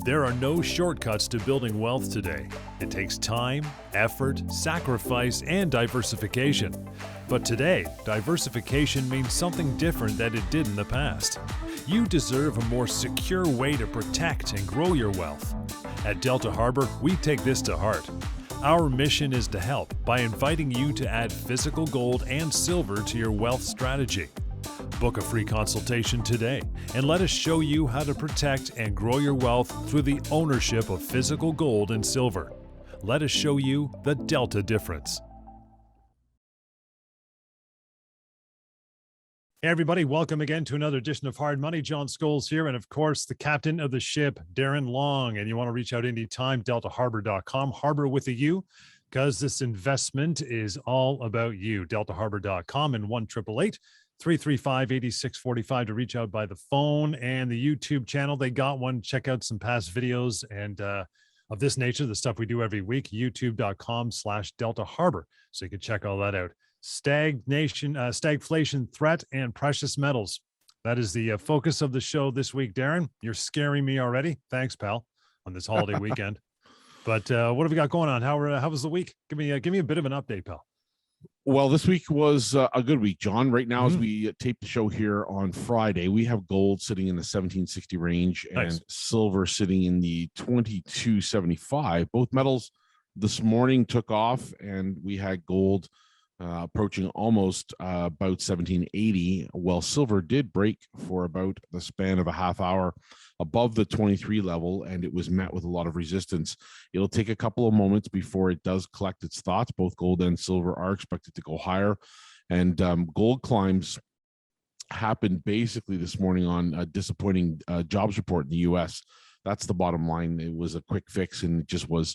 There are no shortcuts to building wealth today. It takes time, effort, sacrifice, and diversification. But today, diversification means something different than it did in the past. You deserve a more secure way to protect and grow your wealth. At Delta Harbour, we take this to heart. Our mission is to help by inviting you to add physical gold and silver to your wealth strategy. Book a free consultation today and let us show you how to protect and grow your wealth through the ownership of physical gold and silver. Let us show you the Delta difference. Hey everybody, welcome again to another edition of Hard Money. John Scholes here, and of course, the captain of the ship, Darren Long. And you want to reach out anytime, deltaharbor.com, harbor with a U, because this investment is all about you. deltaharbor.com and 1-888-335-8645 to reach out by the phone, and the YouTube channel. They got one. Check out some past videos and of this nature, the stuff we do every week, youtube.com/Delta Harbor. So you can check all that out. Stagflation threat and precious metals. That is the focus of the show this week. Darren, you're scaring me already. Thanks, pal, on this holiday weekend. But what have we got going on? How was the week? Give me a bit of an update, pal. Well, this week was a good week, John. Right now, as we tape the show here on Friday, we have gold sitting in the 1760 range and silver sitting in the 2275. Both metals this morning took off, and we had gold approaching almost about 1780, while silver did break for about the span of a half hour above the 23 level, and it was met with a lot of resistance. It'll take a couple of moments before it does collect its thoughts. Both gold and silver are expected to go higher, and gold climbs happened basically this morning on a disappointing jobs report in the U.S. That's the bottom line. It was a quick fix, and it just was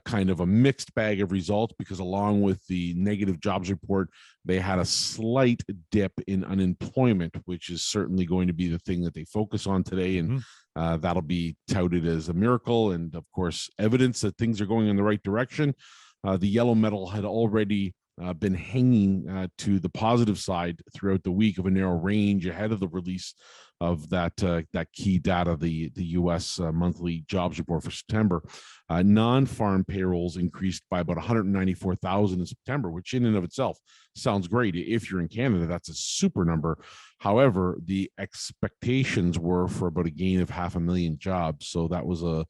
kind of a mixed bag of results, because along with the negative jobs report, they had a slight dip in unemployment, which is certainly going to be the thing that they focus on today. And that'll be touted as a miracle, and of course, evidence that things are going in the right direction. The yellow metal had already been hanging to the positive side throughout the week of a narrow range ahead of the release of that key data, the U.S. Monthly jobs report for September. Non-farm payrolls increased by about 194,000 in September, which in and of itself sounds great. If you're in Canada, that's a super number. However, the expectations were for about a gain of 500,000 jobs. So that was a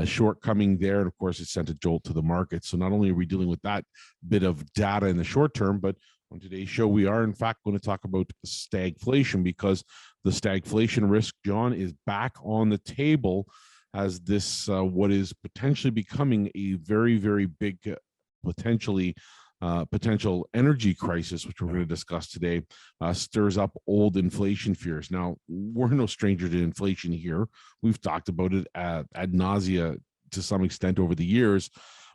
shortcoming there. And of course, it sent a jolt to the market. So not only are we dealing with that bit of data in the short term, but on today's show, we are in fact going to talk about stagflation, because the stagflation risk, John, is back on the table as this what is potentially becoming a very, very big potential energy crisis, which we're going to discuss today, stirs up old inflation fears. Now, we're no stranger to inflation here. We've talked about it ad nausea to some extent over the years,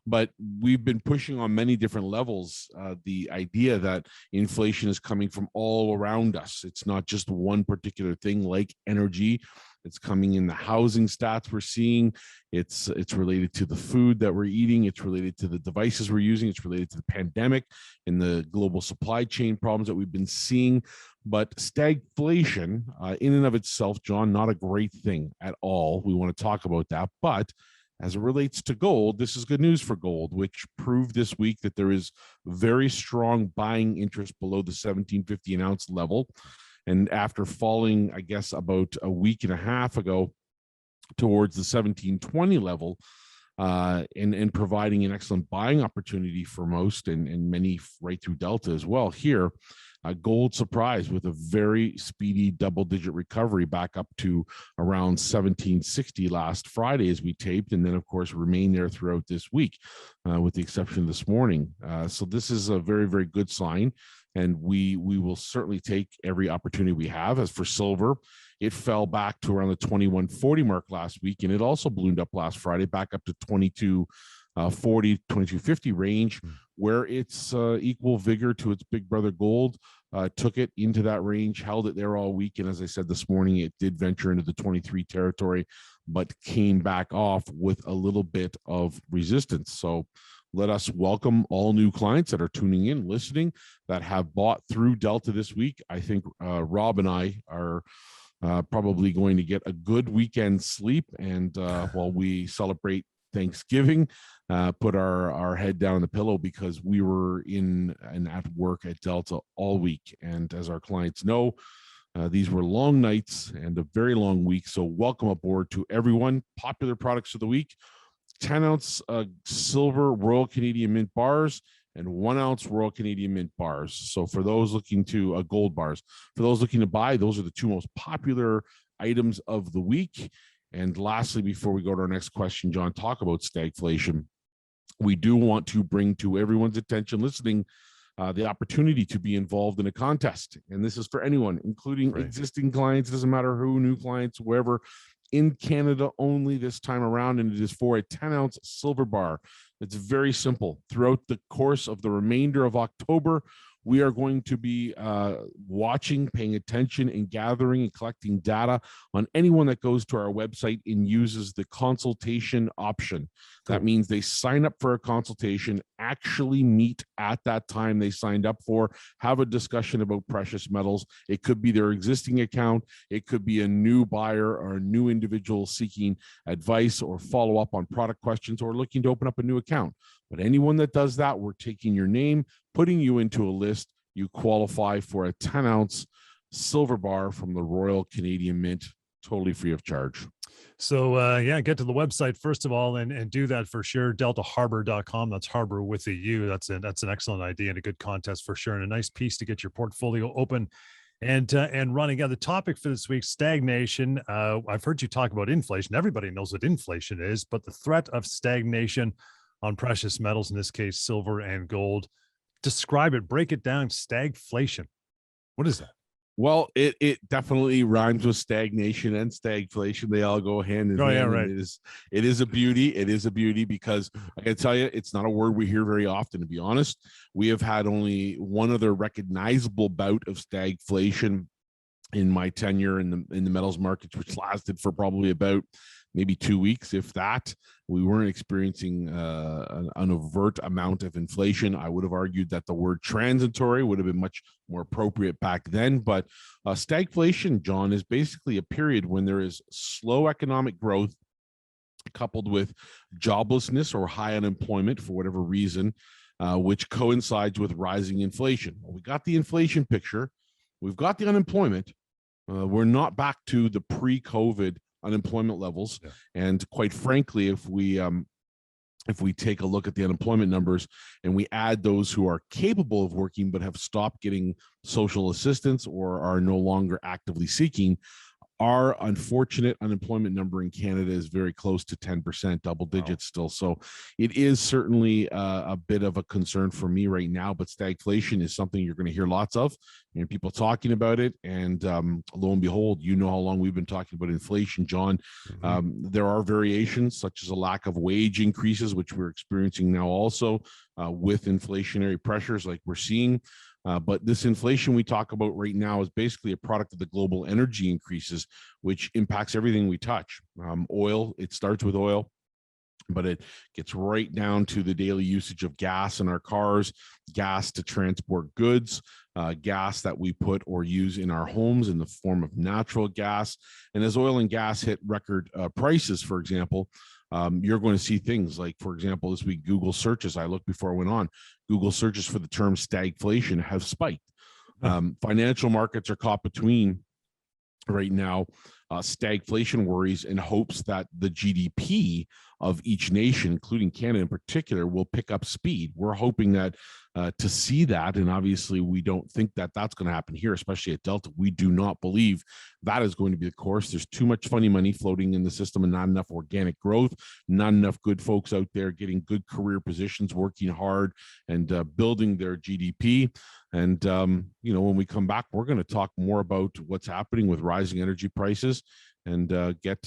but we've been pushing on many different levels the idea that inflation is coming from all around us. It's not just one particular thing like energy. It's coming in the housing stats we're seeing. It's related to the food that we're eating. It's related to the devices we're using. It's related to the pandemic and the global supply chain problems that we've been seeing. But stagflation in and of itself, John, not a great thing at all. We want to talk about that. But as it relates to gold, this is good news for gold, which proved this week that there is very strong buying interest below the 1750 an ounce level. And after falling, I guess, about a week and a half ago towards the 1720 level, and providing an excellent buying opportunity for most and many right through Delta as well. Here, gold surprised with a very speedy double-digit recovery back up to around 1760 last Friday as we taped, and then, of course, remained there throughout this week, with the exception of this morning. So this is a very, very good sign, and we will certainly take every opportunity we have. As for silver, it fell back to around the 2140 mark last week, and it also ballooned up last Friday back up to 2240, 2250 range, where its equal vigor to its big brother gold took it into that range, held it there all week. And as I said this morning, it did venture into the 23 territory, but came back off with a little bit of resistance. So let us welcome all new clients that are tuning in, listening, that have bought through Delta this week. I think Rob and I are Probably going to get a good weekend sleep, and while we celebrate Thanksgiving, put our head down on the pillow, because we were in and at work at Delta all week. And as our clients know, these were long nights and a very long week. So welcome aboard to everyone. Popular products of the week: 10-ounce silver Royal Canadian Mint bars and 1-ounce Royal Canadian Mint bars. So for those looking to gold bars, for those looking to buy, those are the two most popular items of the week. And lastly, before we go to our next question, John, talk about stagflation, we do want to bring to everyone's attention listening the opportunity to be involved in a contest. And this is for anyone, including existing clients. It doesn't matter who, new clients, wherever, in Canada only this time around. And it is for a 10-ounce silver bar. It's very simple. Throughout the course of the remainder of October, we are going to be watching, paying attention, and gathering and collecting data on anyone that goes to our website and uses the consultation option. Cool. That means they sign up for a consultation, actually meet at that time they signed up for, have a discussion about precious metals. It could be their existing account. It could be a new buyer or a new individual seeking advice or follow up on product questions or looking to open up a new account. But anyone that does that, we're taking your name, putting you into a list. You qualify for a 10-ounce silver bar from the Royal Canadian Mint, totally free of charge. So yeah, get to the website first of all and do that for sure. DeltaHarbour.com. That's Harbor with a U. That's an excellent idea and a good contest for sure, and a nice piece to get your portfolio open and running. Yeah, the topic for this week: stagnation. I've heard you talk about inflation. Everybody knows what inflation is, but the threat of stagnation on precious metals, in this case, silver and gold. Describe it, break it down. Stagflation. What is that? Well, it definitely rhymes with stagnation and stagflation. They all go hand in hand. Yeah, right. It is a beauty. It is a beauty, because I can tell you, it's not a word we hear very often, to be honest. We have had only one other recognizable bout of stagflation in my tenure in the metals markets, which lasted for probably about maybe 2 weeks, if that. We weren't experiencing an overt amount of inflation. I would have argued that the word transitory would have been much more appropriate back then. But stagflation, John, is basically a period when there is slow economic growth coupled with joblessness or high unemployment for whatever reason, which coincides with rising inflation. Well, we got the inflation picture. We've got the unemployment. We're not back to the pre-COVID unemployment levels. Yeah. And quite frankly, if we take a look at the unemployment numbers and we add those who are capable of working but have stopped getting social assistance or are no longer actively seeking, our unfortunate unemployment number in Canada is very close to 10%, double digits still. So it is certainly a bit of a concern for me right now, but stagflation is something you're going to hear lots of and people talking about it. And lo and behold, you know how long we've been talking about inflation, John. Mm-hmm. There are variations, such as a lack of wage increases, which we're experiencing now also with inflationary pressures like we're seeing. But this inflation we talk about right now is basically a product of the global energy increases, which impacts everything we touch. Oil, it starts with oil, but it gets right down to the daily usage of gas in our cars, gas to transport goods, gas that we put or use in our homes in the form of natural gas. And as oil and gas hit record prices, for example, you're going to see things like, for example, this week, Google searches, I looked before I went on, Google searches for the term stagflation have spiked. Financial markets are caught between right now stagflation worries and hopes that the GDP of each nation, including Canada in particular, will pick up speed. We're hoping that to see that, and obviously we don't think that that's going to happen here, especially at Delta. We do not believe that is going to be the course. There's too much funny money floating in the system and not enough organic growth, not enough good folks out there getting good career positions, working hard and building their GDP. And, when we come back, we're going to talk more about what's happening with rising energy prices and get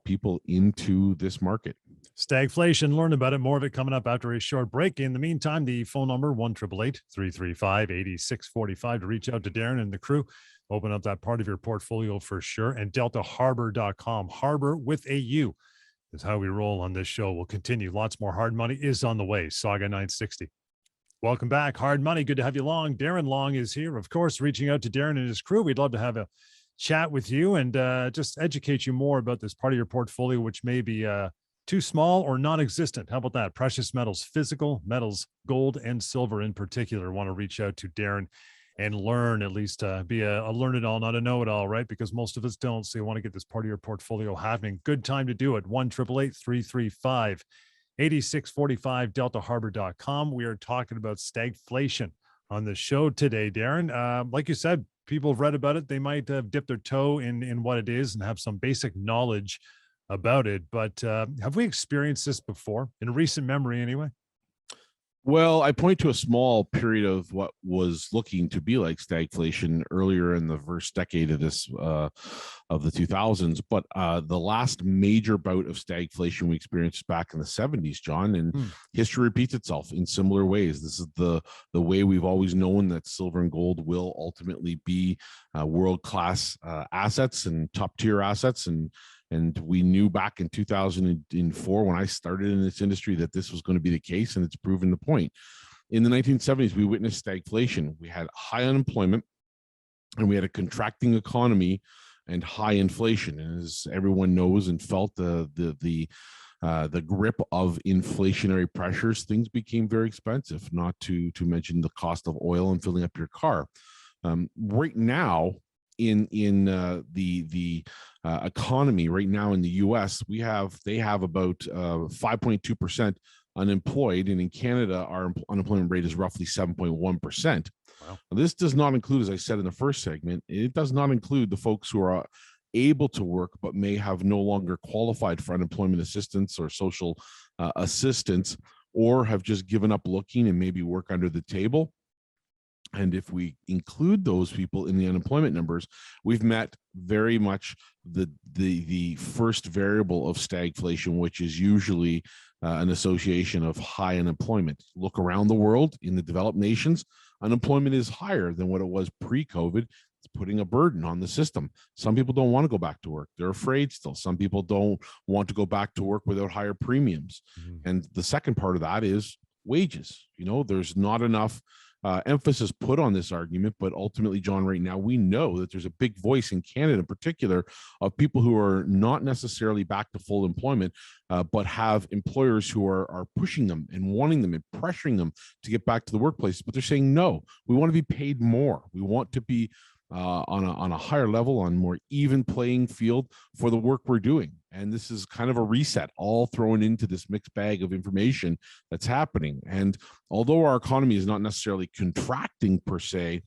people into this market. Stagflation, learn about it. More of it coming up after a short break. In the meantime, the phone number 1-888-335-8645 to reach out to Darren and the crew. Open up that part of your portfolio for sure. And DeltaHarbour.com. Harbor with a U is how we roll on this show. We'll continue. Lots more hard money is on the way. Sauga 960. Welcome back. Hard money. Good to have you along. Darren Long is here, of course, reaching out to Darren and his crew. We'd love to have chat with you and just educate you more about this part of your portfolio, which may be too small or non-existent. How about that? Precious metals, physical metals, gold and silver in particular. Want to reach out to Darren and learn, at least be a learn-it-all, not a know-it-all, right? Because most of us don't. So you want to get this part of your portfolio happening. Good time to do it. 1-888-335-8645, deltaharbor.com. We are talking about stagflation on the show today, Darren. Like you said, people have read about it. They might have dipped their toe in what it is and have some basic knowledge about it. But have we experienced this before, in recent memory anyway? Well, I point to a small period of what was looking to be like stagflation earlier in the first decade of this of the 2000s, but the last major bout of stagflation we experienced back in the 70s, John, and history repeats itself in similar ways. This is the way we've always known that silver and gold will ultimately be world-class assets and top-tier assets, and we knew back in 2004 when I started in this industry that this was going to be the case, and it's proven the point. In the 1970s, we witnessed stagflation. We had high unemployment, and we had a contracting economy and high inflation. And as everyone knows and felt the grip of inflationary pressures, things became very expensive, not to mention the cost of oil and filling up your car. Right now, in the economy right now in the U.S., they have about 5.2% unemployed, and in Canada, our unemployment rate is roughly 7.1%. Wow. This does not include, as I said in the first segment, it does not include the folks who are able to work but may have no longer qualified for unemployment assistance or social assistance, or have just given up looking and maybe work under the table. And if we include those people in the unemployment numbers, we've met very much the first variable of stagflation, which is usually an association of high unemployment. Look around the world in the developed nations, unemployment is higher than what it was pre-COVID. It's putting a burden on the system. Some people don't want to go back to work. They're afraid still. Some people don't want to go back to work without higher premiums. And the second part of that is wages. You know, there's not enough emphasis put on this argument, but ultimately, John, right now we know that there's a big voice in Canada in particular of people who are not necessarily back to full employment, but have employers who are pushing them and wanting them and pressuring them to get back to the workplace. But they're saying, no, we want to be paid more. We want to be on a higher level, on more even playing field for the work we're doing. And this is kind of a reset, all thrown into this mixed bag of information that's happening. And although our economy is not necessarily contracting per se,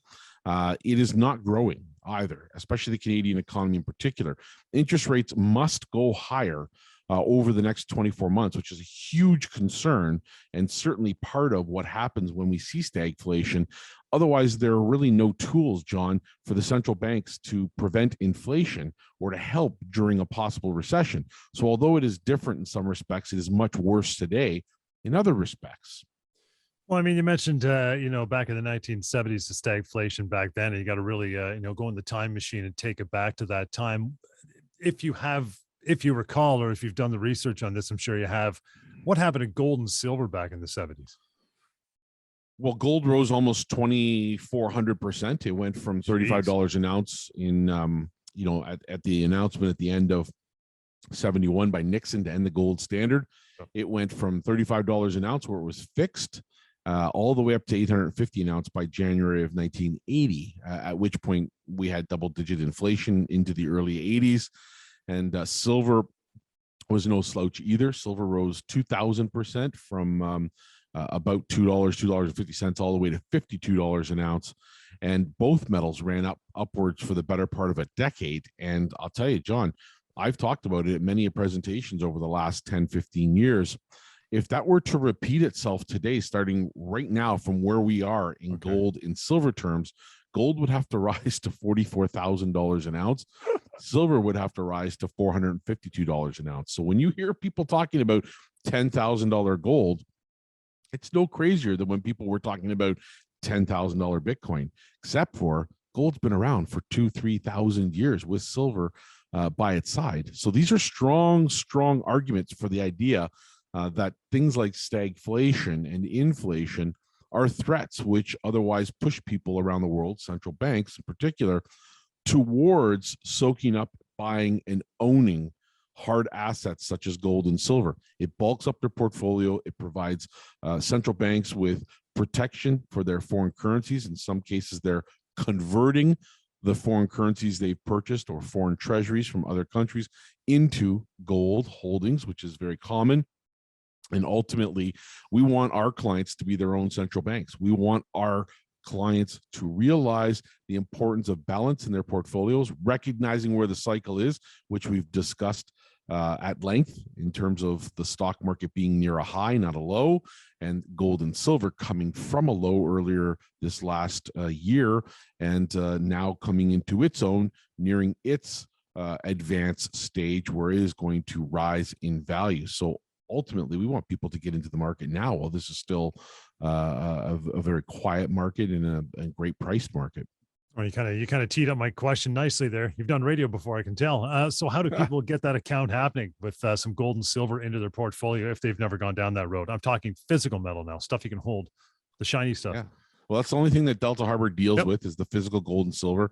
it is not growing either, especially the Canadian economy in particular. Interest rates must go higher over the next 24 months, which is a huge concern and certainly part of what happens when we see stagflation. Otherwise, there are really no tools, John, for the central banks to prevent inflation or to help during a possible recession. So although it is different in some respects, it is much worse today in other respects. Well, I mean, you mentioned, back in the 1970s, the stagflation back then, and you got to really, go in the time machine and take it back to that time. If you recall, or if you've done the research on this, I'm sure you have, what happened to gold and silver back in the 70s? Well, gold rose almost 2,400%. It went from $35 an ounce in, at the announcement at the end of 71 by Nixon to end the gold standard. It went from $35 an ounce, where it was fixed, all the way up to $850 an ounce by January of 1980, at which point we had double-digit inflation into the early 80s. And silver was no slouch either. Silver rose 2,000% from about $2.50 all the way to $52 an ounce. And both metals ran upwards for the better part of a decade. And I'll tell you, John, I've talked about it at many presentations over the last 10, 15 years. If that were to repeat itself today, starting right now from where we are in gold and silver terms, gold would have to rise to $44,000 an ounce. Silver would have to rise to $452 an ounce. So when you hear people talking about $10,000 gold, it's no crazier than when people were talking about $10,000 Bitcoin, except for gold's been around for 2,000-3,000 years with silver by its side. So these are strong, strong arguments for the idea that things like stagflation and inflation are threats which otherwise push people around the world, central banks in particular, towards soaking up, buying, and owning hard assets such as gold and silver. It bulks up their portfolio. It provides central banks with protection for their foreign currencies. In some cases, they're converting the foreign currencies they've purchased or foreign treasuries from other countries into gold holdings, which is very common. And ultimately, we want our clients to be their own central banks. We want our clients to realize the importance of balance in their portfolios, recognizing where the cycle is, which we've discussed at length in terms of the stock market being near a high, not a low, and gold and silver coming from a low earlier this last year, and now coming into its own, nearing its advanced stage where it is going to rise in value. So ultimately, we want people to get into the market now while this is still a very quiet market and a great priced market. Well, you kind of teed up my question nicely there. You've done radio before, I can tell. So how do people get that account happening with some gold and silver into their portfolio if they've never gone down that road? I'm talking physical metal now, stuff you can hold, the shiny stuff. Yeah. Well, that's the only thing that Delta Harbour deals with is the physical gold and silver.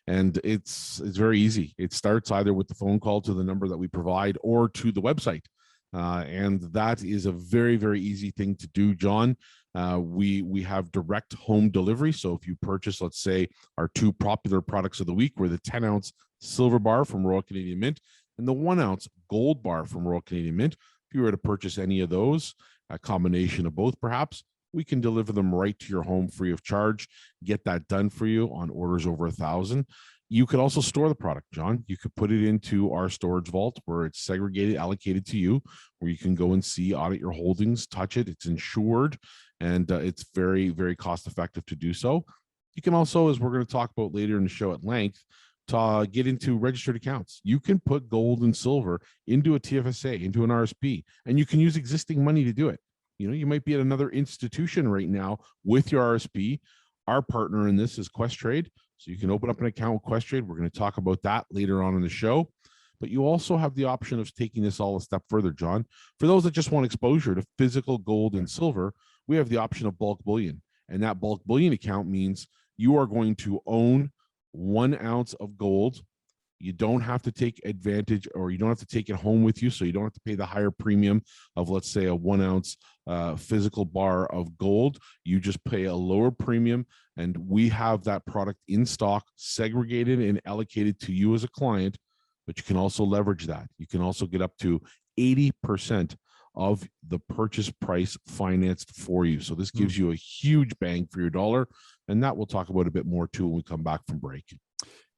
And it's very easy. It starts either with the phone call to the number that we provide or to the website. And that is a very, very easy thing to do, John. We have direct home delivery. So if you purchase, let's say, our two popular products of the week were the 10-ounce silver bar from Royal Canadian Mint and the 1-ounce gold bar from Royal Canadian Mint. If you were to purchase any of those, a combination of both perhaps, we can deliver them right to your home free of charge, get that done for you on orders over 1,000. You could also store the product, John. You could put it into our storage vault where it's segregated, allocated to you, where you can go and see, audit your holdings, touch it. It's insured, and it's very, very cost effective to do so. You can also, as we're going to talk about later in the show at length, to get into registered accounts. You can put gold and silver into a TFSA, into an RSP, and you can use existing money to do it. You know, you might be at another institution right now with your RSP. Our partner in this is Questrade. So you can open up an account with Questrade. We're going to talk about that later on in the show. But you also have the option of taking this all a step further, John. For those that just want exposure to physical gold and silver, we have the option of bulk bullion. And that bulk bullion account means you are going to own 1 ounce of gold. You don't have to take advantage, or you don't have to take it home with you. So you don't have to pay the higher premium of, let's say, a 1 ounce physical bar of gold. You just pay a lower premium, and we have that product in stock, segregated and allocated to you as a client. But you can also leverage that. You can also get up to 80% of the purchase price financed for you. So this gives you a huge bang for your dollar. And that we'll talk about a bit more too when we come back from break.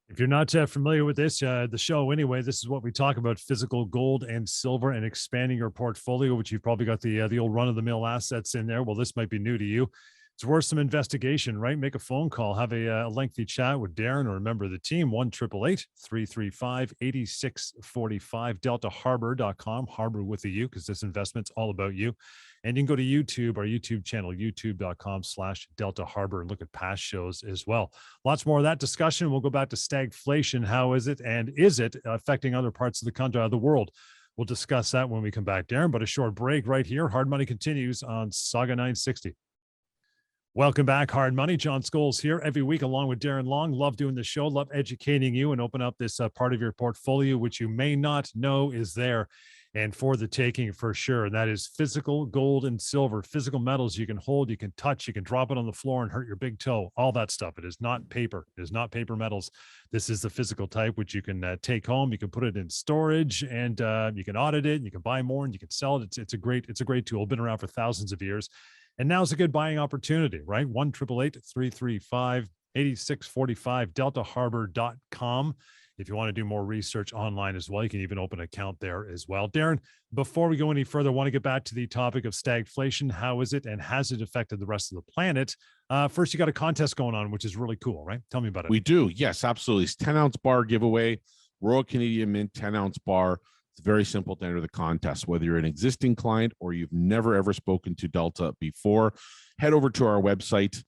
If you're not familiar with this, the show anyway, this is what we talk about: physical gold and silver and expanding your portfolio, which you've probably got the old run-of-the-mill assets in there. Well, this might be new to you. It's worth some investigation, right? Make a phone call, have a lengthy chat with Darren or a member of the team, 1-888-335-8645, deltaharbor.com, harbor with a U, because this investment's all about you. And you can go to YouTube, our YouTube channel, youtube.com/Delta Harbour, and look at past shows as well. Lots more of that discussion. We'll go back to stagflation. How is it, and is it affecting other parts of the country, of the world? We'll discuss that when we come back, Darren, but a short break right here. Hard Money continues on Sauga 960. Welcome back, Hard Money. John Scholes here every week along with Darren Long. Love doing the show, love educating you and open up this part of your portfolio, which you may not know is there and for the taking for sure. And that is physical gold and silver, physical metals you can hold, you can touch, you can drop it on the floor and hurt your big toe, all that stuff. It is not paper. It is not paper metals. This is the physical type, which you can take home. You can put it in storage, and you can audit it, and you can buy more, and you can sell it. It's a great tool. Been around for thousands of years. And now's a good buying opportunity, right? 1-888-335-8645, deltaharbor.com. If you want to do more research online as well, you can even open an account there as well. Darren, before we go any further, I want to get back to the topic of stagflation. How is it, and has it affected the rest of the planet? First, you got a contest going on, which is really cool, right? Tell me about it. We do. Yes, absolutely. It's 10-ounce bar giveaway, Royal Canadian Mint 10-ounce bar. It's very simple to enter the contest, whether you're an existing client or you've never, ever spoken to Delta before. Head over to our website,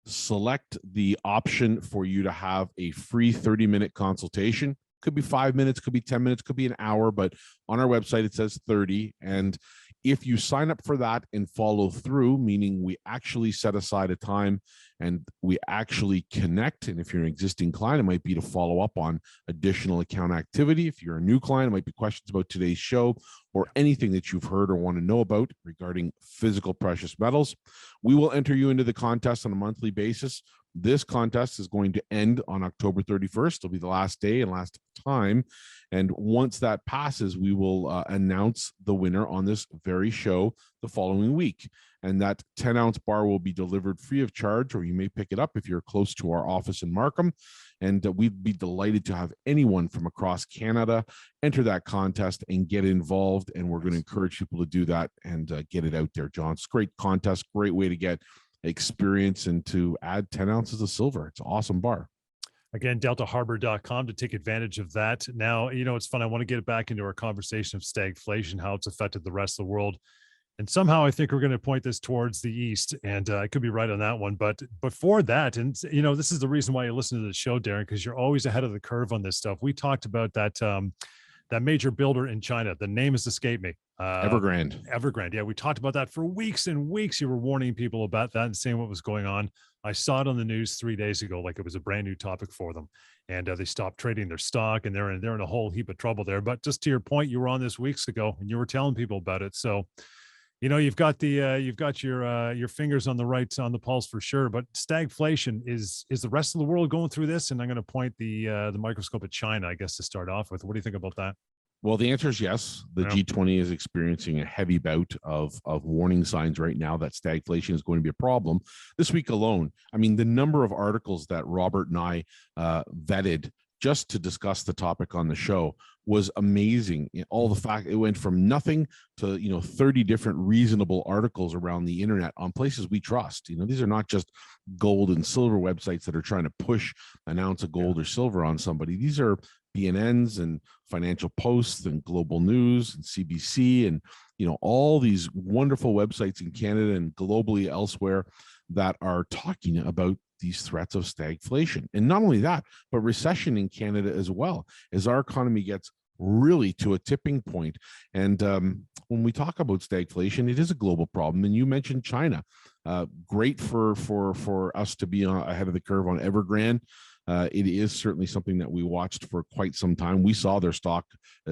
select the option for you to have a free 30-minute consultation Could be 5 minutes, could be 10 minutes, could be an hour, but on our website it says 30. And if you sign up for that and follow through, meaning we actually set aside a time and we actually connect, and if you're an existing client, it might be to follow up on additional account activity. If you're a new client, it might be questions about today's show or anything that you've heard or want to know about regarding physical precious metals. We will enter you into the contest on a monthly basis. This contest is going to end on October 31st. It'll be the last day and last time. And once that passes, we will announce the winner on this very show the following week. And that 10-ounce bar will be delivered free of charge, or you may pick it up if you're close to our office in Markham. And we'd be delighted to have anyone from across Canada enter that contest and get involved. And we're going to encourage people to do that and get it out there, John. It's a great contest, great way to get experience and to add 10 ounces of silver. It's an awesome bar. Again, deltaharbor.com to take advantage of that. Now, it's fun. I want to get back into our conversation of stagflation, how it's affected the rest of the world. And somehow I think we're going to point this towards the East, and I could be right on that one. But before that, and this is the reason why you listen to the show, Darren, because you're always ahead of the curve on this stuff. We talked about that major builder in China. The name has escaped me. Evergrande. Yeah, we talked about that for weeks and weeks. You were warning people about that and saying what was going on. I saw it on the news 3 days ago, like it was a brand new topic for them, and they stopped trading their stock, and they're in a whole heap of trouble there. But just to your point, you were on this weeks ago, and you were telling people about it. So, you've got your fingers on the pulse for sure. But stagflation is the rest of the world going through this? And I'm going to point the microscope at China, I guess, to start off with. What do you think about that? Well, the answer is yes. The G20 is experiencing a heavy bout of warning signs right now that stagflation is going to be a problem. This week alone, I mean, the number of articles that Robert and I vetted just to discuss the topic on the show was amazing. All the fact it went from nothing to 30 different reasonable articles around the internet on places we trust. These are not just gold and silver websites that are trying to push an ounce of gold or silver on somebody. These are BNNs and Financial Post and Global News and CBC and all these wonderful websites in Canada and globally elsewhere that are talking about these threats of stagflation. And not only that, but recession in Canada as well, as our economy gets really to a tipping point. And when we talk about stagflation, it is a global problem. And you mentioned China. Great for us to be ahead of the curve on Evergrande. It is certainly something that we watched for quite some time. We saw their stock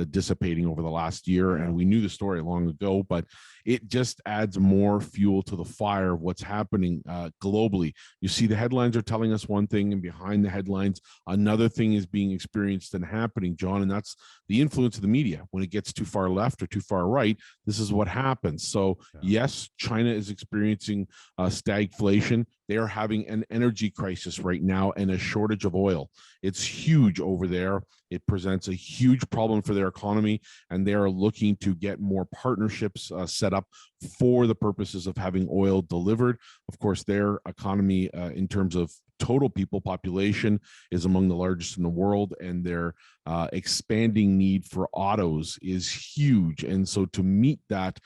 dissipating over the last year, and we knew the story long ago, but it just adds more fuel to the fire of what's happening globally. You see, the headlines are telling us one thing, and behind the headlines, another thing is being experienced and happening, John, and that's the influence of the media. When it gets too far left or too far right, this is what happens. So yes, China is experiencing stagflation. They are having an energy crisis right now and a shortage of oil. It's huge over there. It presents a huge problem for their economy, and they are looking to get more partnerships set up for the purposes of having oil delivered. Of course, their economy in terms of total people population is among the largest in the world, and their expanding need for autos is huge. And so to meet that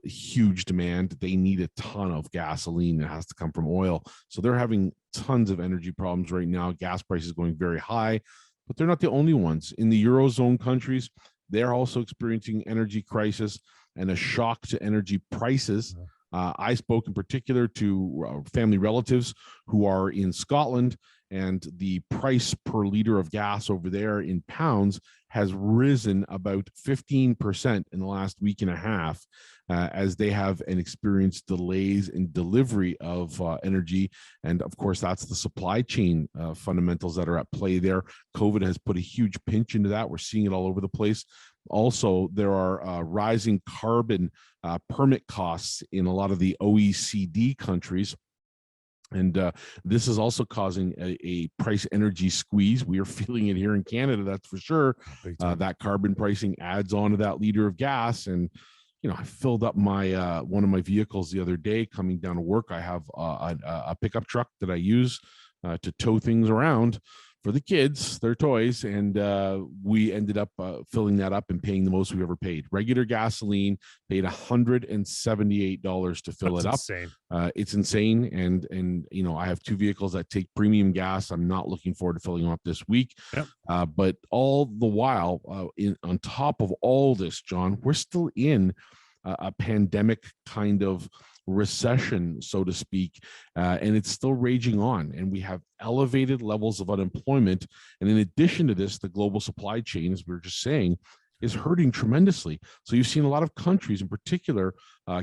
huge demand, they need a ton of gasoline that has to come from oil. So they're having tons of energy problems right now. Gas prices going very high, but they're not the only ones. In the Eurozone countries, they're also experiencing energy crisis and a shock to energy prices. I spoke in particular to family relatives who are in Scotland, and the price per liter of gas over there in pounds has risen about 15% in the last week and a half, as they have experienced delays in delivery of energy. And of course, that's the supply chain fundamentals that are at play there. COVID has put a huge pinch into that. We're seeing it all over the place. Also, there are rising carbon permit costs in a lot of the OECD countries. And this is also causing a price energy squeeze. We are feeling it here in Canada, that's for sure. That carbon pricing adds on to that liter of gas. And, I filled up my one of my vehicles the other day coming down to work. I have a pickup truck that I use to tow things around for the kids, their toys, and we ended up filling that up and paying the most we've ever paid. Regular gasoline, paid $178 to fill it up. Insane. It's insane, and you know, I have 2 vehicles that take premium gas. I'm not looking forward to filling them up this week. Yep. But all the while, on top of all this, John, we're still in a pandemic kind of recession, so to speak, and it's still raging on, and we have elevated levels of unemployment. And in addition to this, the global supply chain, as we were just saying, is hurting tremendously. So you've seen a lot of countries, in particular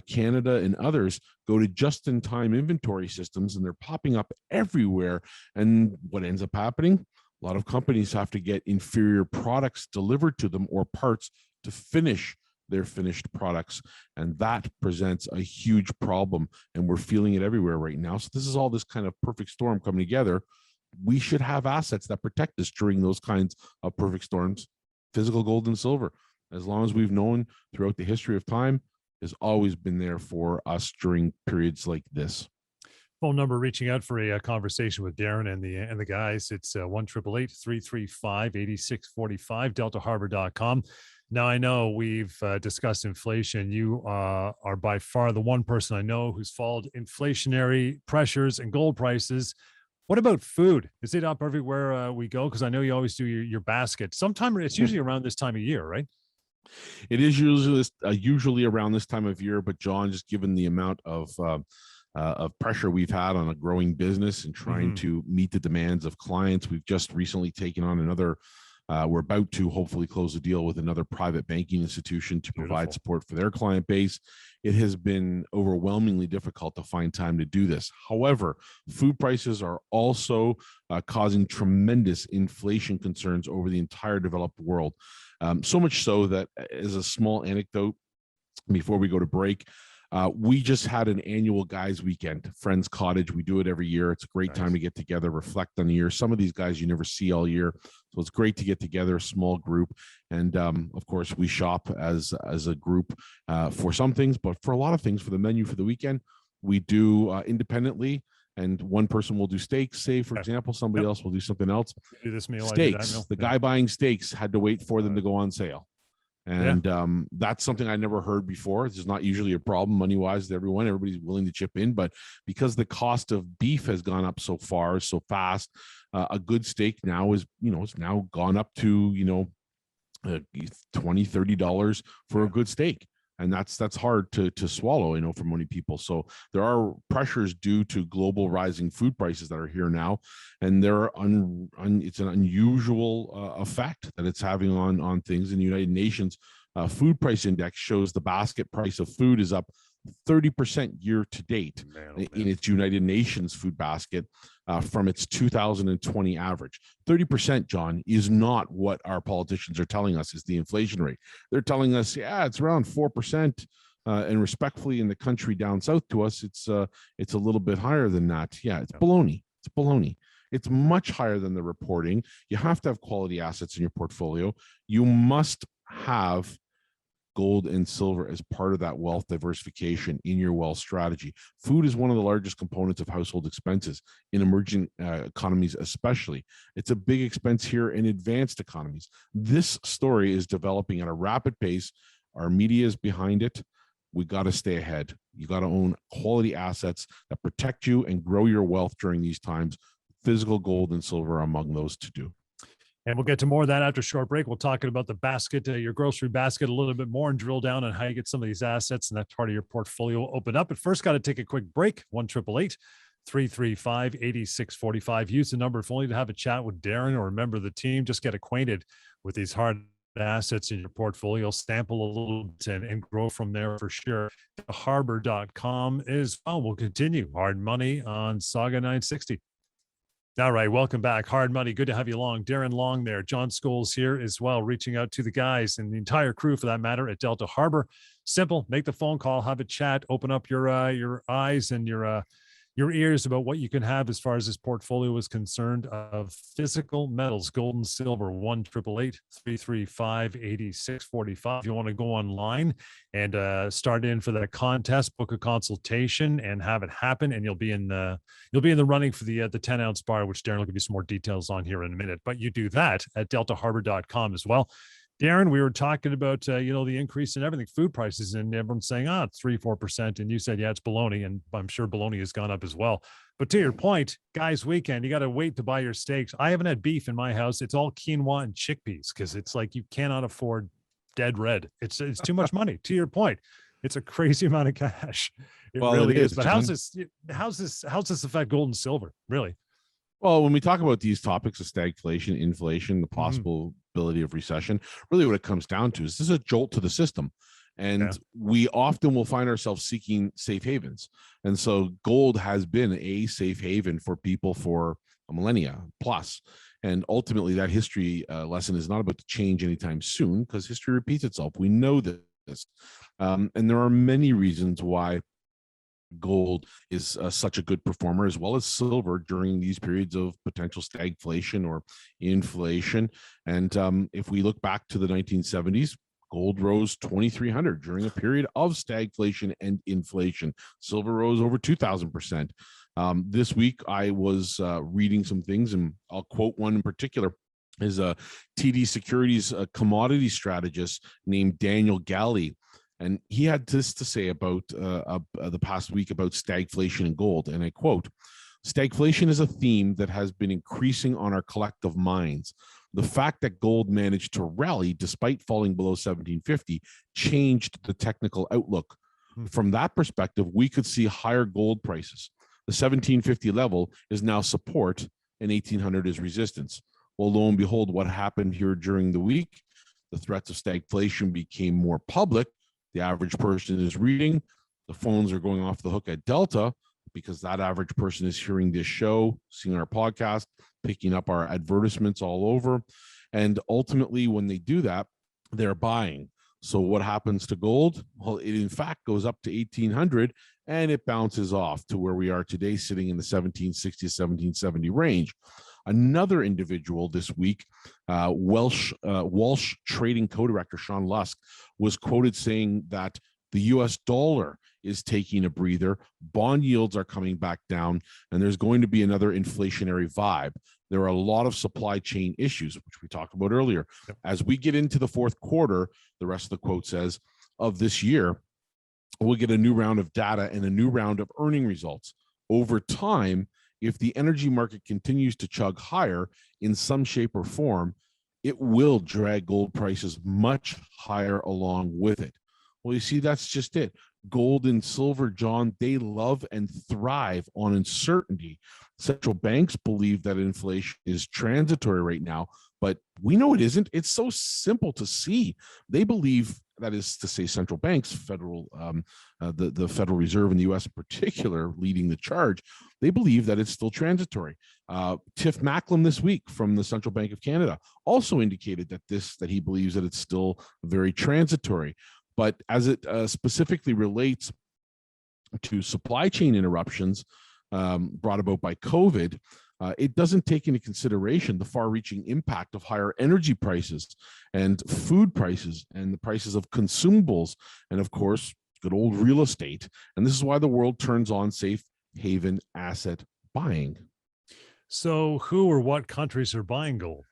Canada and others, go to just-in-time inventory systems, and they're popping up everywhere. And what ends up happening? A lot of companies have to get inferior products delivered to them, or parts, to finish their finished products, and that presents a huge problem, and we're feeling it everywhere right now. So this is all this kind of perfect storm coming together. We should have assets that protect us during those kinds of perfect storms. Physical gold and silver, as long as we've known throughout the history of time, has always been there for us during periods like this. Phone number reaching out for a conversation with Darren and the guys. It's 1-888-335-8645, deltaharbor.com. Now, I know we've discussed inflation. You are by far the one person I know who's followed inflationary pressures and gold prices. What about food? Is it up everywhere we go? Because I know you always do your basket. Sometime it's usually around this time of year, right? It is usually around this time of year, but John, just given the amount of pressure we've had on a growing business and trying to meet the demands of clients, we've just recently taken on another. We're about to hopefully close a deal with another private banking institution to provide support for their client base. It has been overwhelmingly difficult to find time to do this. However, food prices are also causing tremendous inflation concerns over the entire developed world. So much so that, as a small anecdote before we go to break, we just had an annual guys weekend, Friends Cottage. We do it every year. It's a great time to get together, reflect on the year. Some of these guys you never see all year, so it's great to get together, a small group. And of course, we shop as a group for some things, but for a lot of things, for the menu for the weekend, we do independently. And one person will do steaks, say, for example, somebody else will do something else. Do this meal, steaks. The guy buying steaks had to wait for them to go on sale. And that's something I never heard before. This is not usually a problem money-wise to everyone. Everybody's willing to chip in, but because the cost of beef has gone up so fast, a good steak now is, it's now gone up to, $20-$30 for a good steak. And that's hard to swallow, for many people. So there are pressures due to global rising food prices that are here now, and it's an unusual effect that it's having on things. In the United Nations Food Price Index shows the basket price of food is up 30% year to date in its United Nations food basket from its 2020 average. 30%, John, is not what our politicians are telling us is the inflation rate. They're telling us, it's around 4%. And respectfully, in the country down south to us, it's a little bit higher than that. Yeah, it's baloney. It's baloney. It's much higher than the reporting. You have to have quality assets in your portfolio. You must have gold and silver as part of that wealth diversification in your wealth strategy. Food is one of the largest components of household expenses in emerging economies, especially. It's a big expense here in advanced economies. This story is developing at a rapid pace. Our media is behind it. We got to stay ahead. You got to own quality assets that protect you and grow your wealth during these times. Physical gold and silver are among those to do. And we'll get to more of that after a short break. We'll talk about the basket, your grocery basket a little bit more, and drill down on how you get some of these assets and that part of your portfolio open up. But first, got to take a quick break. 1-888-335-8645. Use the number if only to have a chat with Darren or a member of the team. Just get acquainted with these hard assets in your portfolio, sample a little bit and grow from there for sure. Harbor.com is well. We'll continue hard money on Sauga 960. All right, welcome back. Hard Money. Good to have you along. Darren Long there. John Scholes here as well, reaching out to the guys and the entire crew for that matter at Delta Harbour. Simple. Make the phone call, have a chat, open up your eyes and your your ears about what you can have as far as this portfolio is concerned of physical metals, gold and silver, 1-888-335-8645. If you want to go online and start in for that contest, book a consultation and have it happen, and you'll be in the running for the 10-ounce bar, which Darren will give you some more details on here in a minute. But you do that at deltaharbor.com as well. Darren, we were talking about, the increase in everything, food prices, and everyone's saying, it's 3-4%. And you said, yeah, it's bologna. And I'm sure bologna has gone up as well. But to your point, guys, weekend, you got to wait to buy your steaks. I haven't had beef in my house. It's all quinoa and chickpeas because it's like you cannot afford dead red. It's too much money. To your point, it's a crazy amount of cash. It really is. But how's this affect gold and silver, really? Well, when we talk about these topics of stagflation, inflation, the possibility of recession, really what it comes down to is this is a jolt to the system. And we often will find ourselves seeking safe havens. And so gold has been a safe haven for people for a millennia plus. And ultimately, that history lesson is not about to change anytime soon because history repeats itself. We know this. And there are many reasons why gold is such a good performer, as well as silver during these periods of potential stagflation or inflation. And if we look back to the 1970s, gold rose 2,300 during a period of stagflation and inflation. Silver rose over 2,000%. This week, I was reading some things, and I'll quote one in particular. Is a TD Securities commodity strategist named Daniel Galley. And he had this to say about the past week about stagflation and gold. And I quote, "Stagflation is a theme that has been increasing on our collective minds. The fact that gold managed to rally despite falling below 1750 changed the technical outlook. From that perspective, we could see higher gold prices. The 1750 level is now support and 1800 is resistance. Well, lo and behold, what happened here during the week? The threats of stagflation became more public. The average person is reading. The phones are going off the hook at Delta because that average person is hearing this show, seeing our podcast, picking up our advertisements all over. And ultimately, when they do that, they're buying. So what happens to gold? Well, it in fact goes up to 1,800 and it bounces off to where we are today, sitting in the 1760 to 1770 range. Another individual this week, Walsh Trading Co-Director Sean Lusk, was quoted saying that the U.S. dollar is taking a breather, bond yields are coming back down, and there's going to be another inflationary vibe. There are a lot of supply chain issues, which we talked about earlier. Yep. As we get into the fourth quarter, the rest of the quote says, of this year, we'll get a new round of data and a new round of earning results. Over time, if the energy market continues to chug higher in some shape or form, it will drag gold prices much higher along with it. Well, you see, that's just it. Gold and silver, John, they love and thrive on uncertainty. Central banks believe that inflation is transitory right now, but we know it isn't. It's so simple to see. They believe, that is to say, central banks, the Federal Reserve in the U.S. in particular, leading the charge. They believe that it's still transitory. Tiff Macklem this week from the Central Bank of Canada also indicated that he believes that it's still very transitory. But as it specifically relates to supply chain interruptions brought about by COVID, it doesn't take into consideration the far-reaching impact of higher energy prices and food prices and the prices of consumables and, of course, good old real estate. And this is why the world turns on safe haven asset buying. So who or what countries are buying gold?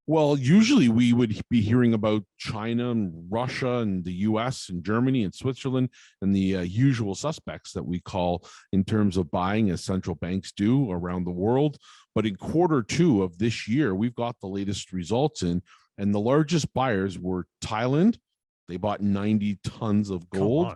Well, usually we would be hearing about China and Russia and the US and Germany and Switzerland and the usual suspects that we call in terms of buying, as central banks do around the world. But in quarter two of this year, we've got the latest results in, and the largest buyers were Thailand. They bought 90 tons of gold.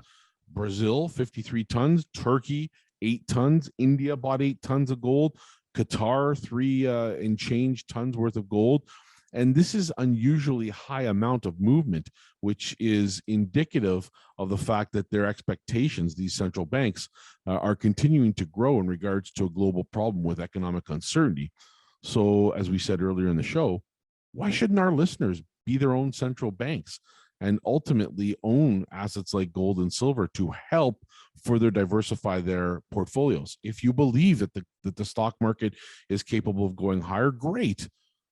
Brazil, 53 tons. Turkey, 8 tons. India bought 8 tons of gold. Qatar, 3 and change tons worth of gold. And this is unusually high amount of movement, which is indicative of the fact that their expectations, these central banks, are continuing to grow in regards to a global problem with economic uncertainty. So, as we said earlier in the show, why shouldn't our listeners be their own central banks? and ultimately own assets like gold and silver to help further diversify their portfolios. If you believe that the stock market is capable of going higher, great.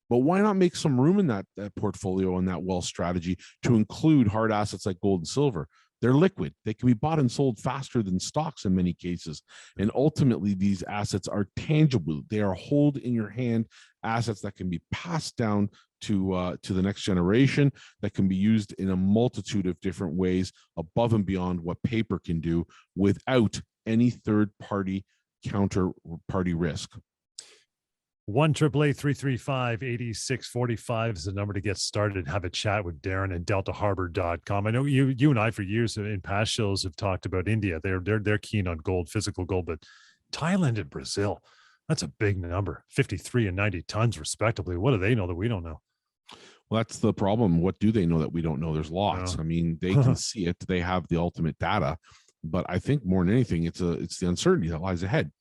But why not make some room in that portfolio and that wealth strategy to include hard assets like gold and silver? They're liquid. They can be bought and sold faster than stocks in many cases. And ultimately, these assets are tangible. They are hold in your hand assets that can be passed down to the next generation, that can be used in a multitude of different ways above and beyond what paper can do without any third-party counterparty risk. 1-888-335-8645 is the number to get started. Have a chat with Darren at deltaharbor.com. I know you and I for years in past shows have talked about India. They're keen on gold, physical gold, but Thailand and Brazil, that's a big number, 53 and 90 tons respectively. What do they know that we don't know? Well, that's the problem. What do they know that we don't know? There's lots. I mean, they can see it. They have the ultimate data, but I think more than anything, it's the uncertainty that lies ahead.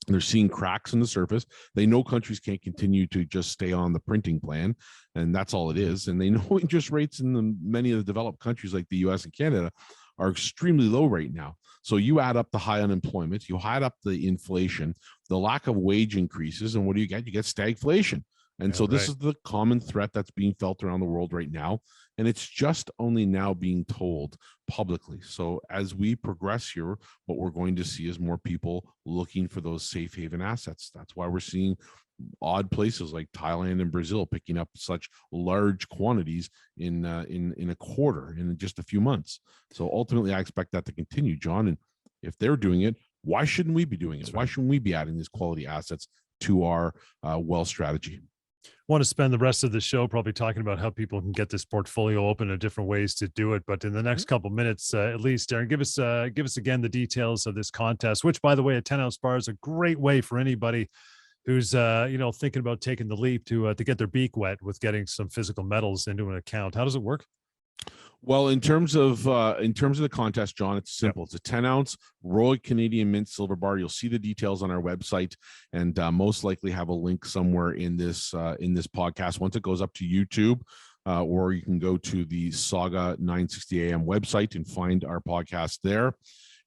They're seeing cracks in the surface. They know countries can't continue to just stay on the printing plan, and that's all it is. And they know interest rates in many of the developed countries like the US and Canada are extremely low right now. So you add up the high unemployment, you add up the inflation, the lack of wage increases, and what do you get? You get stagflation. And so this is the common threat that's being felt around the world right now. And it's just only now being told publicly. So as we progress here, what we're going to see is more people looking for those safe haven assets. That's why we're seeing odd places like Thailand and Brazil picking up such large quantities in a quarter, in just a few months. So ultimately, I expect that to continue, John. And if they're doing it, why shouldn't we be doing it? Why shouldn't we be adding these quality assets to our wealth strategy? Want to spend the rest of the show probably talking about how people can get this portfolio open and different ways to do it. But in the next couple minutes, at least, Darren, give us again the details of this contest, which, by the way, a 10-ounce bar is a great way for anybody who's thinking about taking the leap to get their beak wet with getting some physical metals into an account. How does it work? Well, in terms of the contest, John, it's simple. It's a 10-ounce Royal Canadian Mint silver bar. You'll see the details on our website, and most likely have a link somewhere in this podcast once it goes up to YouTube, or you can go to the Sauga 960 AM website and find our podcast there.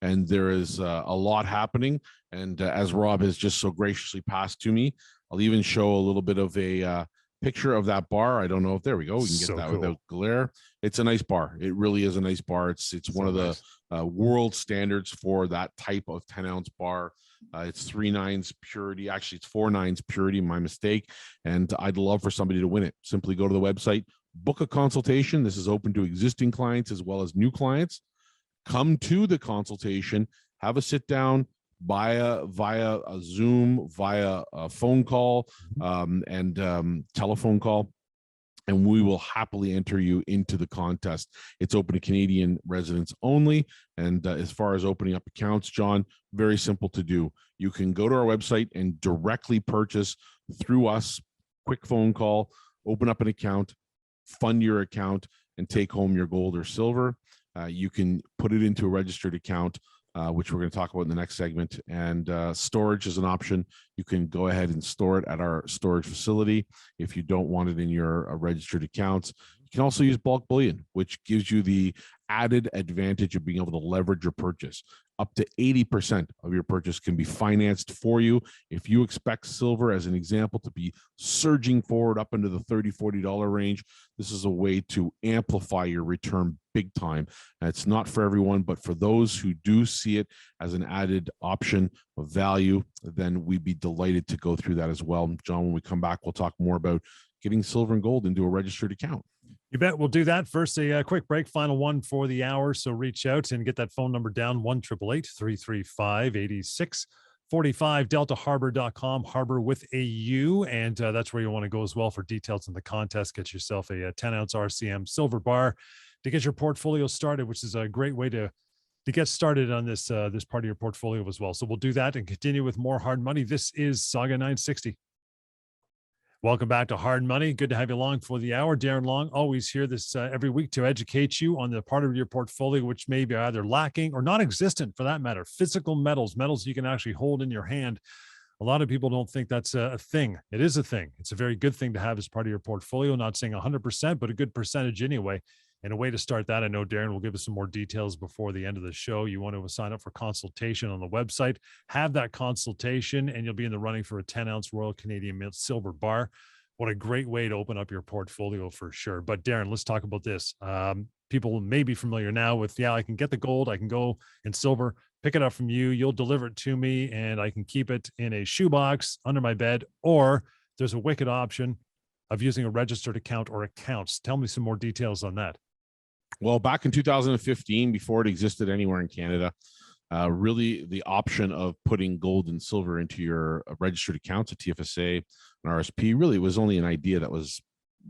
And there is a lot happening. And as Rob has just so graciously passed to me, I'll even show a little bit of a picture of that bar. I don't know if there we go. We can get that cool without glare. It's a nice bar. It really is a nice bar. It's one of the world standards for that type of 10-ounce bar. It's 3 nines purity. Actually, it's 4 nines purity. My mistake. And I'd love for somebody to win it. Simply go to the website, book a consultation. This is open to existing clients as well as new clients. Come to the consultation, have a sit down via a Zoom, via a phone call, and telephone call, and we will happily enter you into the contest. It's open to Canadian residents only. And as far as opening up accounts, John, very simple to do. You can go to our website and directly purchase through us, quick phone call, open up an account, fund your account, and take home your gold or silver. You can put it into a registered account, which we're going to talk about in the next segment. And storage is an option. You can go ahead and store it at our storage facility if you don't want it in your registered accounts. You can also use bulk bullion, which gives you the added advantage of being able to leverage your purchase. Up to 80% of your purchase can be financed for you. If you expect silver, as an example, to be surging forward up into the $30, $40 range, this is a way to amplify your return big time. And it's not for everyone, but for those who do see it as an added option of value, then we'd be delighted to go through that as well. John, when we come back, we'll talk more about getting silver and gold into a registered account. You bet. We'll do that. First, a quick break, final one for the hour. So reach out and get that phone number down, 1-888-335-8645, deltaharbor.com, harbor with a U. And that's where you want to go as well for details on the contest. Get yourself a 10-ounce RCM silver bar to get your portfolio started, which is a great way to get started on this part of your portfolio as well. So we'll do that and continue with more hard money. This is Sauga 960. Welcome back to Hard Money. Good to have you along for the hour. Darren Long, always here this every week to educate you on the part of your portfolio which may be either lacking or non-existent, for that matter. Physical metals you can actually hold in your hand. A lot of people don't think that's a thing. It is a thing. It's a very good thing to have as part of your portfolio. Not saying 100%, but a good percentage anyway. And a way to start that, I know Darren will give us some more details before the end of the show. You want to sign up for consultation on the website, have that consultation, and you'll be in the running for a 10-ounce Royal Canadian Mint silver bar. What a great way to open up your portfolio for sure. But Darren, let's talk about this. People may be familiar now with, I can get the gold, I can go in silver, pick it up from you, you'll deliver it to me, and I can keep it in a shoebox under my bed, or there's a wicked option of using a registered account or accounts. Tell me some more details on that. Well, back in 2015, before it existed anywhere in Canada, really the option of putting gold and silver into your registered accounts, a TFSA, an RSP, really was only an idea that was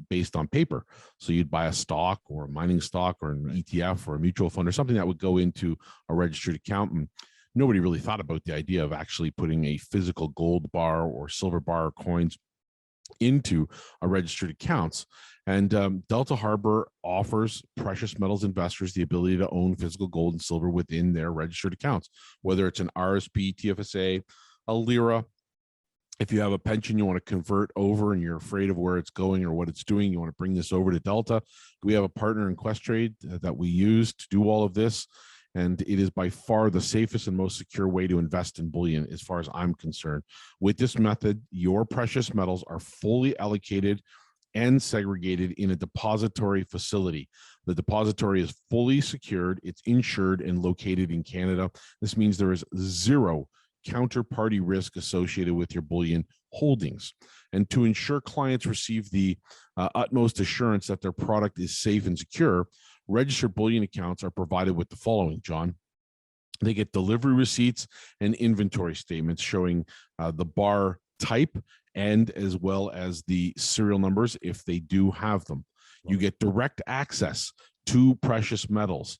based on paper. So you'd buy a stock or a mining stock or an ETF or a mutual fund or something that would go into a registered account. And nobody really thought about the idea of actually putting a physical gold bar or silver bar or coins into a registered accounts. And Delta Harbour offers precious metals investors the ability to own physical gold and silver within their registered accounts, whether it's an RSP, TFSA, a LIRA. If you have a pension you want to convert over and you're afraid of where it's going or what it's doing, you want to bring this over to Delta. We have a partner in Questrade that we use to do all of this. And it is by far the safest and most secure way to invest in bullion, as far as I'm concerned. With this method, your precious metals are fully allocated and segregated in a depository facility. The depository is fully secured, it's insured and located in Canada. This means there is zero counterparty risk associated with your bullion holdings. And to ensure clients receive the utmost assurance that their product is safe and secure, registered bullion accounts are provided with the following, John. They get delivery receipts and inventory statements showing the bar type and as well as the serial numbers if they do have them. You get direct access to precious metals,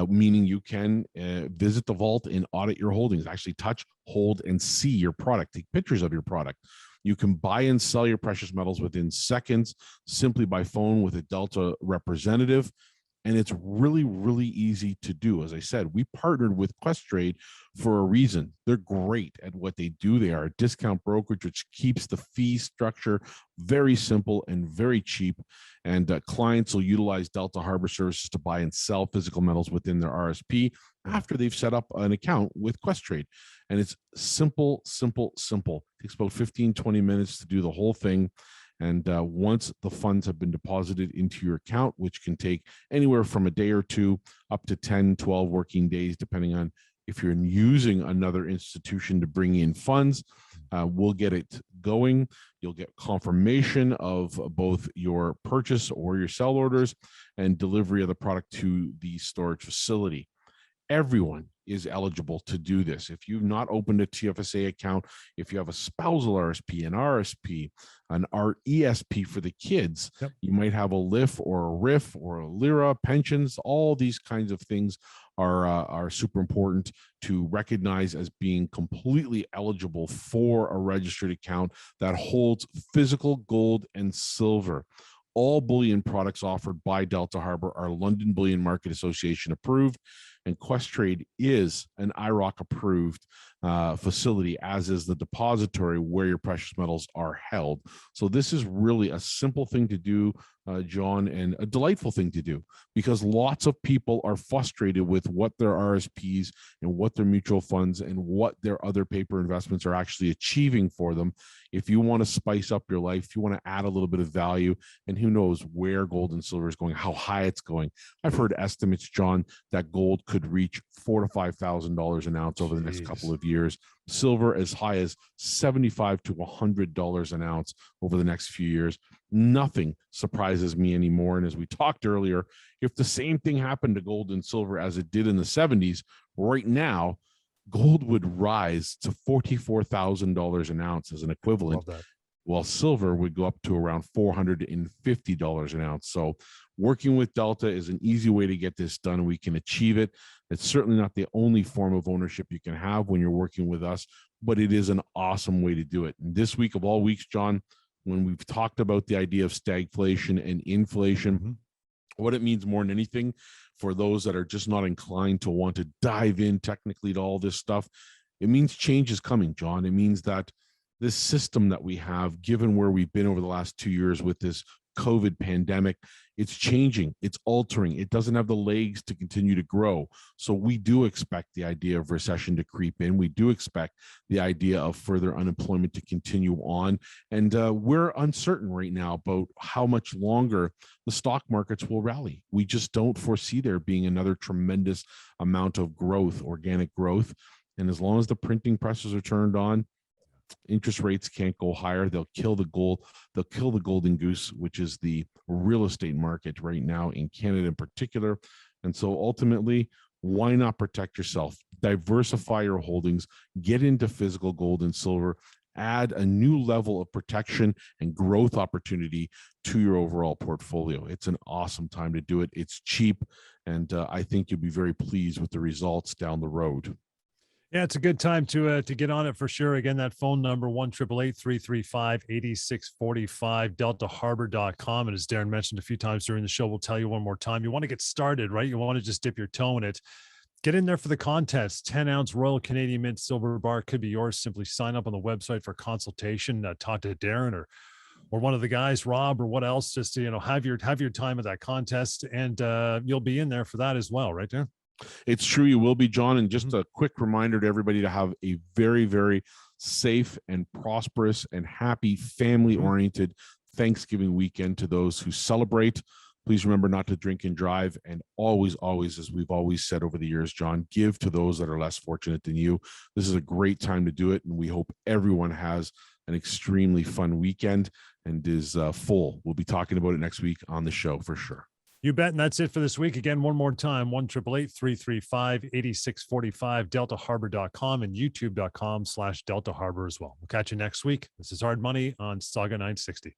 meaning you can visit the vault and audit your holdings, actually touch, hold, and see your product, take pictures of your product. You can buy and sell your precious metals within seconds simply by phone with a Delta representative. And it's really, really easy to do. As I said, we partnered with Questrade for a reason. They're great at what they do. They are a discount brokerage, which keeps the fee structure very simple and very cheap. And clients will utilize Delta Harbour services to buy and sell physical metals within their RSP after they've set up an account with Questrade. And it's simple, simple, simple. It takes about 15, 20 minutes to do the whole thing. And once the funds have been deposited into your account, which can take anywhere from a day or two up to 10, 12 working days, depending on if you're using another institution to bring in funds, we'll get it going. You'll get confirmation of both your purchase or your sell orders and delivery of the product to the storage facility. Everyone is eligible to do this. If you've not opened a TFSA account, if you have a spousal RSP, an RSP, an RESP for the kids, you might have a LIF or a RIF or a LIRA, pensions, all these kinds of things are super important to recognize as being completely eligible for a registered account that holds physical gold and silver. All bullion products offered by Delta Harbour are London Bullion Market Association approved, and Questrade is an IROC approved facility, as is the depository where your precious metals are held. So this is really a simple thing to do, John, and a delightful thing to do, because lots of people are frustrated with what their RSPs and what their mutual funds and what their other paper investments are actually achieving for them. If you want to spice up your life, if you want to add a little bit of value, and who knows where gold and silver is going, how high it's going. I've heard estimates, John, that gold could reach $4,000 to $5,000 an ounce over the next couple of years. Silver as high as $75 to $100 an ounce over the next few years. Nothing surprises me anymore. And as we talked earlier, if the same thing happened to gold and silver as it did in the 70s, right now, gold would rise to $44,000 an ounce as an equivalent, while silver would go up to around $450 an ounce. So working with Delta is an easy way to get this done. We can achieve it. It's certainly not the only form of ownership you can have when you're working with us, but it is an awesome way to do it. And this week of all weeks, John, when we've talked about the idea of stagflation and inflation, what it means more than anything for those that are just not inclined to want to dive in technically to all this stuff, it means change is coming, John. It means that this system that we have, given where we've been over the last 2 years with this COVID pandemic. It's changing, it's altering, it doesn't have the legs to continue to grow. So we do expect the idea of recession to creep in. We do expect the idea of further unemployment to continue on. And we're uncertain right now about how much longer the stock markets will rally. We just don't foresee there being another tremendous amount of growth, organic growth. And as long as the printing presses are turned on, interest rates can't go higher. They'll kill the gold. They'll kill the golden goose, which is the real estate market right now in Canada in particular. And so ultimately, why not protect yourself? Diversify your holdings, get into physical gold and silver, add a new level of protection and growth opportunity to your overall portfolio. It's an awesome time to do it. It's cheap. And I think you'll be very pleased with the results down the road. Yeah, it's a good time to get on it for sure. Again, that phone number, 1-888-335-8645, deltaharbor.com. And as Darren mentioned a few times during the show, we'll tell you one more time. You want to get started, right? You want to just dip your toe in it. Get in there for the contest. 10-ounce Royal Canadian Mint silver bar could be yours. Simply sign up on the website for consultation. Talk to Darren or one of the guys, Rob, or what else, just to, have your time at that contest. And you'll be in there for that as well, right, Darren? It's true, you will be, John. And just a quick reminder to everybody to have a very, very safe and prosperous and happy family-oriented Thanksgiving weekend to those who celebrate. Please remember not to drink and drive. And always, always, as we've always said over the years, John, give to those that are less fortunate than you. This is a great time to do it. And we hope everyone has an extremely fun weekend and is full. We'll be talking about it next week on the show for sure. You bet. And that's it for this week. Again, one more time, 1-888-335-8645, deltaharbor.com and youtube.com/Delta Harbor as well. We'll catch you next week. This is Hard Money on Sauga 960.